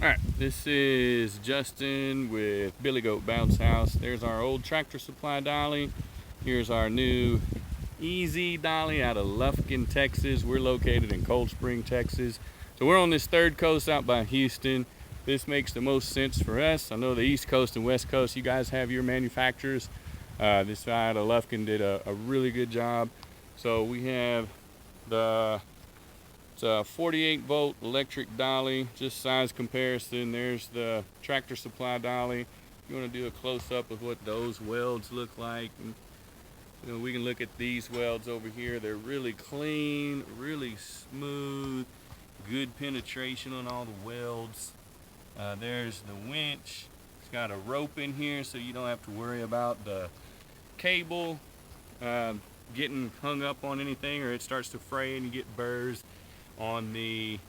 Alright, this is Justin with Billy Goat Bounce House. There's our old Tractor Supply dolly. Here's our new Easy dolly out of Lufkin, Texas. We're located in Cold Spring, Texas. So we're on this third coast out by Houston. This makes the most sense for us. I know the East Coast and West Coast, you guys have your manufacturers. This side of Lufkin did a really good job. So we have it's a 48-volt electric dolly, just size comparison. There's the Tractor Supply dolly. You want to do a close-up of what those welds look like. And, you know, we can look at these welds over here. They're really clean, really smooth, good penetration on all the welds. There's the winch. It's got a rope in here, so you don't have to worry about the cable getting hung up on anything, or it starts to fray and you get burrs on the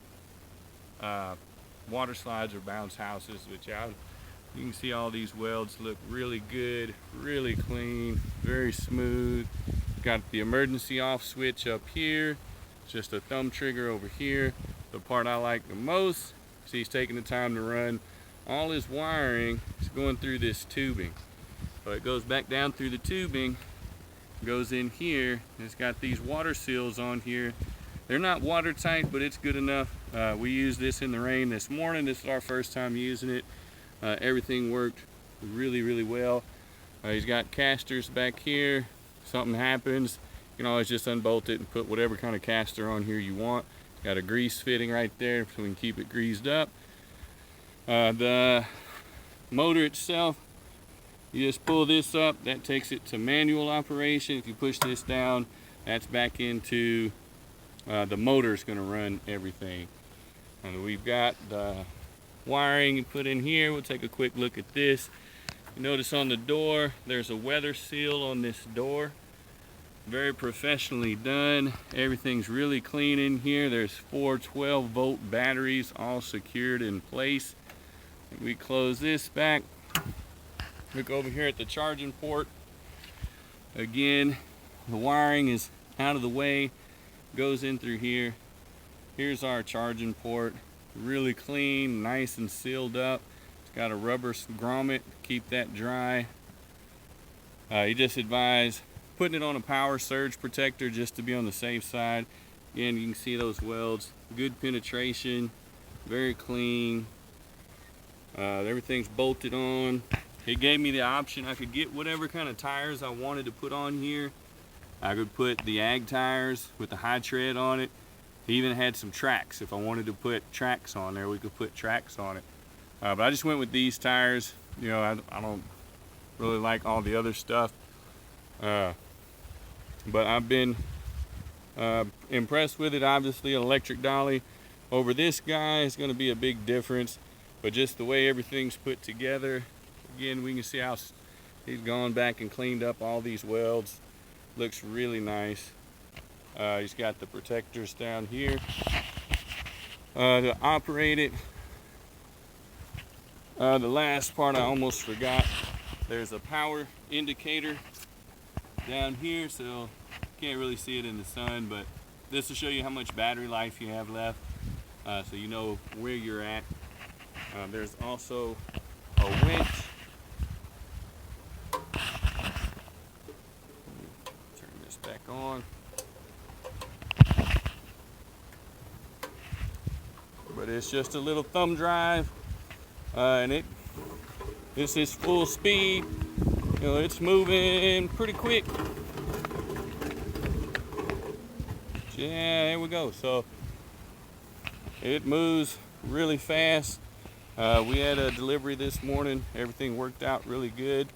water slides or bounce houses. Which you can see all these welds look really good, really clean, very smooth. Got the emergency off switch up here, just a thumb trigger over here. The part I like the most is he's taking the time to run all his wiring. It's going through this tubing, so it goes back down through the tubing, goes in here, and it's got these water seals on here. They're not watertight, but it's good enough. We used this in the rain this morning. This is our first time using it. Everything worked really well. He's got casters back here. If something happens, you can always just unbolt it and put whatever kind of caster on here you want. Got a grease fitting right there so we can keep it greased up. The motor itself, you just pull this up, that takes it to manual operation. If you push this down, that's back into the motor's going to run everything. And we've got the wiring put in here. We'll take a quick look at this. You notice on the door there's a weather seal on this door. Very professionally done. Everything's really clean in here. There's 4 12-volt batteries all secured in place. We close this back. Look over here at the charging port. Again, the wiring is out of the way, goes in through here. Here's our charging port, really clean, nice and sealed up. It's got a rubber grommet to keep that dry. You just advise putting it on a power surge protector just to be on the safe side. Again, you can see those welds, good penetration, very clean. Everything's bolted on. It gave me the option, I could get whatever kind of tires I wanted to put on here. I could put the ag tires with the high tread on it. He even had some tracks. If I wanted to put tracks on there, we could put tracks on it. But I just went with these tires. You know, I don't really like all the other stuff. But I've been impressed with it. Obviously, an electric dolly over this guy is going to be a big difference. But just the way everything's put together, again, we can see how he's gone back and cleaned up all these welds. Looks really nice. He's got the protectors down here to operate it. The last part I almost forgot. There's a power indicator down here, so you can't really see it in the sun, but this will show you how much battery life you have left, so you know where you're at. There's also a winch. Turn this back on. But it's just a little thumb drive, and this is full speed. You know, it's moving pretty quick. Yeah, there we go. So it moves really fast. We had a delivery this morning. Everything worked out really good.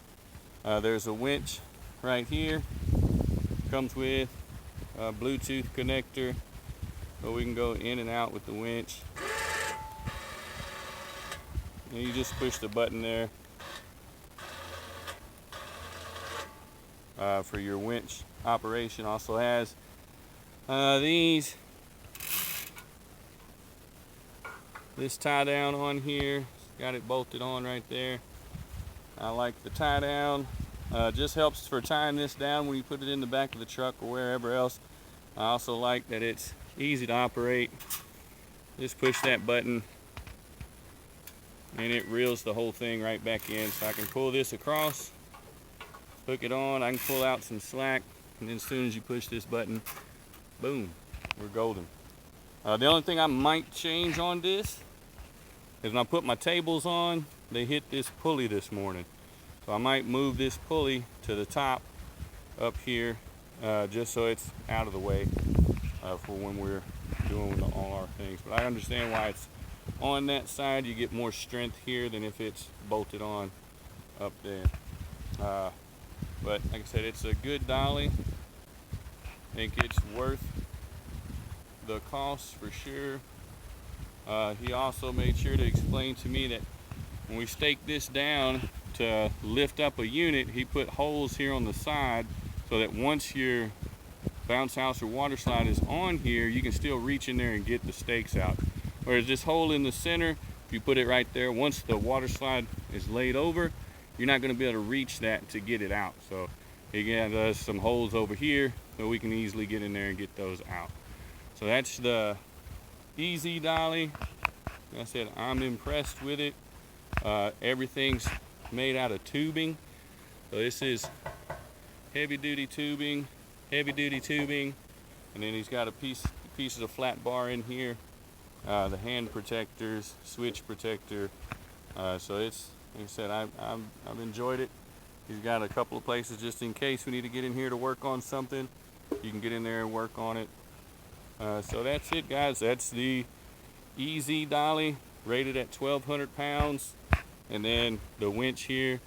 There's a winch right here. Comes with a Bluetooth connector, so we can go in and out with the winch. And you just push the button there for your winch operation. Also has this tie down on here. Got it bolted on right there. I like the tie down. Just helps for tying this down when you put it in the back of the truck or wherever else. I also like that it's easy to operate. Just push that button and it reels the whole thing right back in. So I can pull this across, hook it on, I can pull out some slack, and then as soon as you push this button, boom, we're golden. The only thing I might change on this is when I put my tables on, they hit this pulley this morning. So I might move this pulley to the top up here, just so it's out of the way for when we're doing all our things. But I understand why it's on that side. You get more strength here than if it's bolted on up there. But like I said, it's a good dolly. I think it's worth the cost for sure. He also made sure to explain to me that when we stake this down to lift up a unit, he put holes here on the side so that once your bounce house or water slide is on here, you can still reach in there and get the stakes out. Whereas this hole in the center, if you put it right there, once the water slide is laid over, you're not going to be able to reach that to get it out. So he gives us some holes over here so we can easily get in there and get those out. So that's the Easy Dolly. Like I said, I'm impressed with it. Everything's made out of tubing. So this is heavy duty tubing, and then he's got pieces of flat bar in here, the hand protectors, switch protector. So it's, like I said, I've enjoyed it. He's got a couple of places just in case we need to get in here to work on something. You can get in there and work on it. So that's it, guys. That's the Easy Dolly, rated at 1,200 pounds. And then the winch here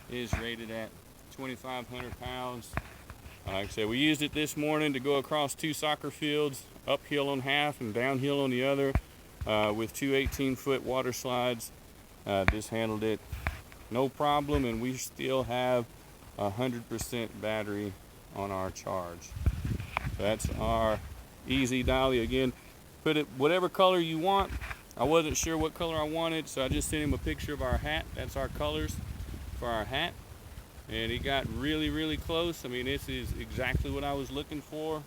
is rated at 2,500 pounds. Like I said, we used it this morning to go across 2 soccer fields, uphill on half and downhill on the other, with 2 18-foot water slides. This handled it no problem, and we still have 100% battery on our charge. That's our Easy Dolly. Again, put it whatever color you want. I wasn't sure what color I wanted, so I just sent him a picture of our hat. That's our colors for our hat. And he got really close. I mean, this is exactly what I was looking for.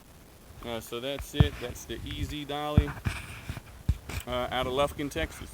So that's it. That's the Easy Dolly out of Lufkin, Texas.